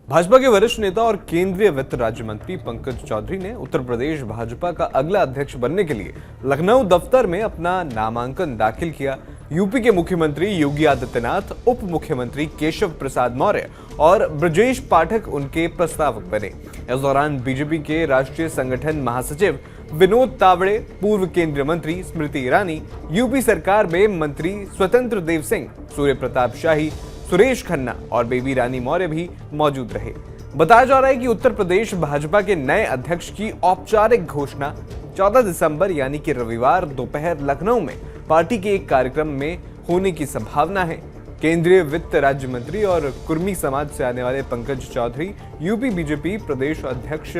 भाजपा के वरिष्ठ नेता और केंद्रीय वित्त राज्य मंत्री पंकज चौधरी ने उत्तर प्रदेश भाजपा का अगला अध्यक्ष बनने के लिए लखनऊ दफ्तर में अपना नामांकन दाखिल किया। यूपी के मुख्यमंत्री योगी आदित्यनाथ, उप मुख्यमंत्री केशव प्रसाद मौर्य और ब्रजेश पाठक उनके प्रस्तावक बने। इस दौरान बीजेपी के राष्ट्रीय संगठन महासचिव विनोद तावड़े, पूर्व केंद्रीय मंत्री स्मृति ईरानी, यूपी सरकार में मंत्री स्वतंत्र देव सिंह, सूर्य प्रताप शाही, सुरेश खन्ना और बेबी रानी मौर्य भी मौजूद रहे। बताया जा रहा है कि उत्तर प्रदेश भाजपा के नए अध्यक्ष की औपचारिक घोषणा 14 दिसंबर यानी कि रविवार दोपहर लखनऊ में पार्टी के एक कार्यक्रम में होने की संभावना है। केंद्रीय वित्त राज्य मंत्री और कुर्मी समाज से आने वाले पंकज चौधरी यूपी बीजेपी प्रदेश अध्यक्ष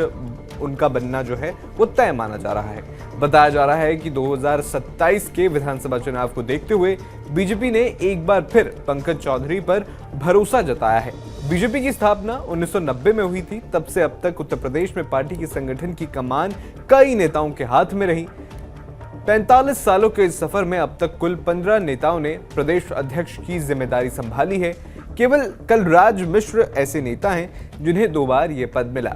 उनका बनना जो है वो तय माना जा रहा है। बताया जा रहा है कि 2027 के विधानसभा चुनाव को देखते हुए बीजेपी ने एक बार फिर पंकज चौधरी पर भरोसा जताया है। बीजेपी की स्थापना 1990 में हुई थी। तब से अब तक उत्तर प्रदेश में पार्टी के संगठन की कमान कई नेताओं के हाथ में रही। 45 सालों के इस सफर में अब तक कुल 15 नेताओं ने प्रदेश अध्यक्ष की जिम्मेदारी संभाली है। केवल कलराज मिश्र ऐसे नेता हैं जिन्हें 2 बार यह पद मिला।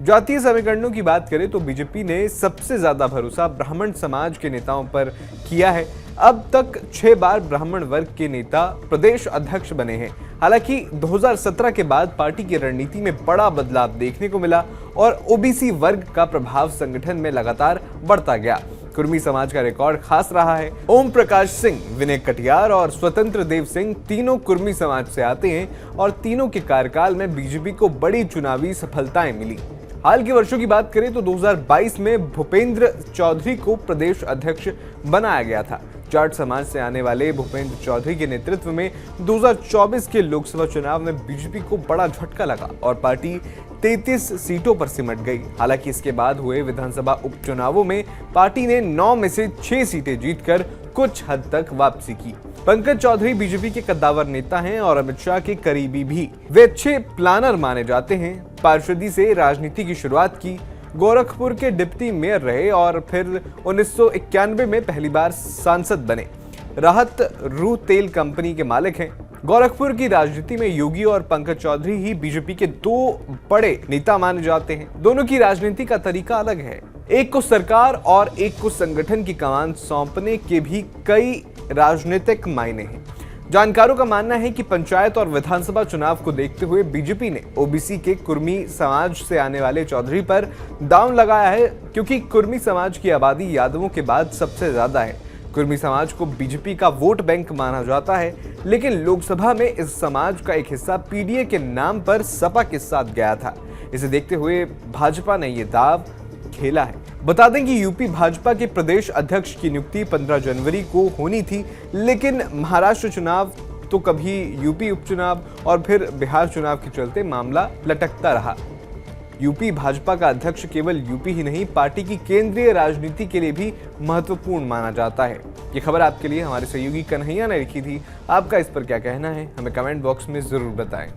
जातीय समीकरणों की बात करें तो बीजेपी ने सबसे ज्यादा भरोसा ब्राह्मण समाज के नेताओं पर किया है। अब तक 6 बार ब्राह्मण वर्ग के नेता प्रदेश अध्यक्ष बने हैं। हालांकि 2017 के बाद पार्टी की रणनीति में बड़ा बदलाव देखने को मिला और ओबीसी वर्ग का प्रभाव संगठन में लगातार बढ़ता गया। कुर्मी समाज का रिकॉर्ड खास रहा है। ओम प्रकाश सिंह, विनय कटियार और स्वतंत्र देव सिंह तीनों कुर्मी समाज से आते हैं और तीनों के कार्यकाल में बीजेपी को बड़ी चुनावी सफलताएं मिली। हाल के वर्षों की बात करें तो 2022 में भूपेंद्र चौधरी को प्रदेश अध्यक्ष बनाया गया था। जाट समाज से आने वाले भूपेंद्र चौधरी के नेतृत्व में 2024 के लोकसभा चुनाव में बीजेपी को बड़ा झटका लगा और पार्टी 33 सीटों पर सिमट गई। हालांकि इसके बाद हुए विधानसभा उपचुनावों में पार्टी ने 9 में से 6 सीटें जीतकर कुछ हद तक वापसी की। पंकज चौधरी बीजेपी के कद्दावर नेता हैं और अमित शाह के करीबी भी। वे अच्छे प्लानर माने जाते हैं। पार्षदी से राजनीति की शुरुआत की, गोरखपुर के डिप्टी मेयर रहे और फिर 1991 में पहली बार सांसद बने। राहत रू तेल कंपनी के मालिक हैं। गोरखपुर की राजनीति में योगी और पंकज चौधरी ही बीजेपी के 2 बड़े नेता माने जाते हैं। दोनों की राजनीति का तरीका अलग है। एक को सरकार और एक को संगठन की कमान सौंपने के भी कई राजनीतिक मायने हैं। जानकारों का मानना है कि पंचायत और विधानसभा चुनाव को देखते हुए बीजेपी ने ओबीसी के कुर्मी समाज से आने वाले चौधरी पर दांव लगाया है, क्योंकि कुर्मी समाज की आबादी यादवों के बाद सबसे ज्यादा है। कुर्मी समाज को बीजेपी का वोट बैंक माना जाता है, लेकिन लोकसभा में इस समाज का एक हिस्सा पीडीए के नाम पर सपा के साथ गया था। इसे देखते हुए भाजपा ने यह दांव खेला है। बता दें कि यूपी भाजपा के प्रदेश अध्यक्ष की नियुक्ति 15 जनवरी को होनी थी, लेकिन महाराष्ट्र चुनाव तो कभी यूपी उपचुनाव और फिर बिहार चुनाव के चलते मामला लटकता रहा। यूपी भाजपा का अध्यक्ष केवल यूपी ही नहीं, पार्टी की केंद्रीय राजनीति के लिए भी महत्वपूर्ण माना जाता है। ये खबर आपके लिए हमारे सहयोगी कन्हैया ने लिखी थी। आपका इस पर क्या कहना है, हमें कमेंट बॉक्स में जरूर बताएं।